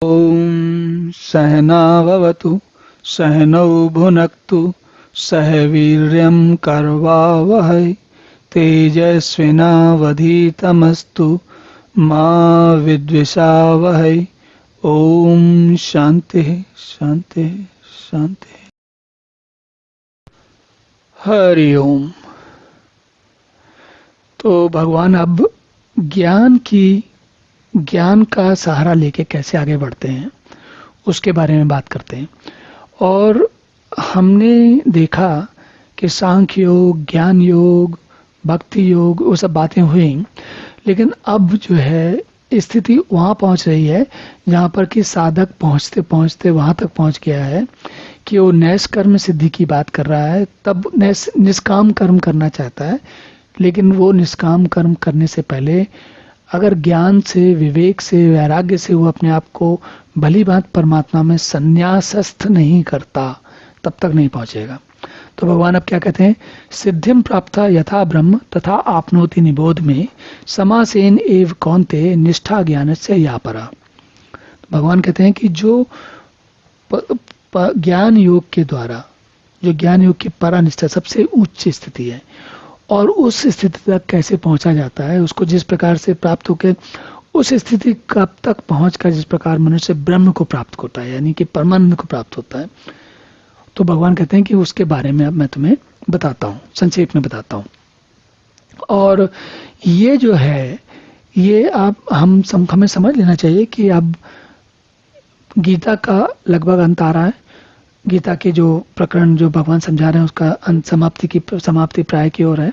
ॐ सहनाववतु सहनौ भुनक्तु सह वीर्यं करवावहै तेजस्विनावधीतमस्तु मा विद्विषावहै। ओम शांति शांति शांति। हरि ओम। तो भगवान अब ज्ञान का सहारा लेके कैसे आगे बढ़ते हैं उसके बारे में बात करते हैं। और हमने देखा कि सांख्य योग, ज्ञान योग, भक्ति योग वो सब बातें हुई, लेकिन अब जो है स्थिति वहाँ पहुँच रही है जहाँ पर कि साधक पहुँचते पहुँचते वहाँ तक पहुँच गया है कि वो नैष्कर्म सिद्धि की बात कर रहा है। तब निष्काम कर्म करना चाहता है, लेकिन वो निष्काम कर्म करने से पहले अगर ज्ञान से, विवेक से, वैराग्य से वो अपने आप को भली भांति परमात्मा में संन्यासस्थ नहीं करता, तब तक नहीं पहुंचेगा। तो भगवान अब क्या कहते हैं, सिद्धिम प्राप्ता यथा ब्रह्म तथा आपनोति निबोध में समासेन एव कौन्ते निष्ठा ज्ञान से या परा। भगवान कहते हैं कि जो ज्ञान योग के द्वारा, जो ज्ञान योग की परानिष्ठा सबसे उच्च स्थिति है, और उस स्थिति तक कैसे पहुंचा जाता है, उसको जिस प्रकार से प्राप्त होकर उस स्थिति कब तक पहुंचकर जिस प्रकार मनुष्य ब्रह्म को प्राप्त होता है, यानी कि परमानंद को प्राप्त होता है, तो भगवान कहते हैं कि उसके बारे में अब मैं तुम्हें बताता हूँ, संक्षेप में बताता हूँ। और ये जो है ये हमें समझ लेना चाहिए कि अब गीता का लगभग अंत आ रहा है। गीता के जो प्रकरण जो भगवान समझा रहे हैं उसका अंत, समाप्ति प्राय की ओर है।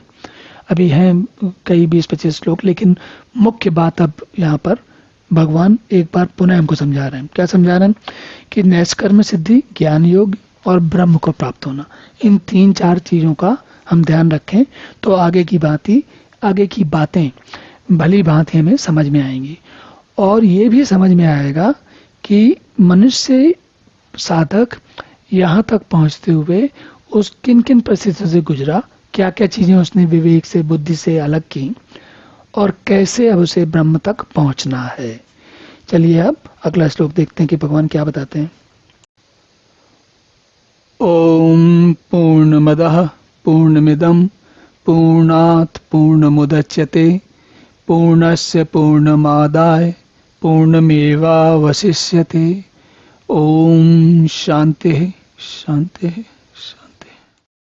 अभी हैं कई 20-25 श्लोक, लेकिन मुख्य बात अब यहाँ पर भगवान एक बार पुनः हमको समझा रहे हैं। क्या समझा रहे हैं कि नैष्कर्म सिद्धि, ज्ञान योग और ब्रह्म को प्राप्त होना, इन 3-4 चीजों का हम ध्यान रखें तो आगे की बातें भली भांति हमें समझ में आएंगी। और ये भी समझ में आएगा कि मनुष्य साधक यहाँ तक पहुँचते हुए उस किन किन परिस्थितियों से गुजरा, क्या क्या चीजें उसने विवेक से, बुद्धि से अलग की, और कैसे अब उसे ब्रह्म तक पहुँचना है। चलिए अब अगला श्लोक देखते हैं कि भगवान क्या बताते हैं। ओम पूर्णमदः पूर्णमिदं पूर्णात् पूर्णमुदच्यते पूर्णस्य पूर्णमादाय पूर्णमेवावशिष्यते। ओम शांति शांति।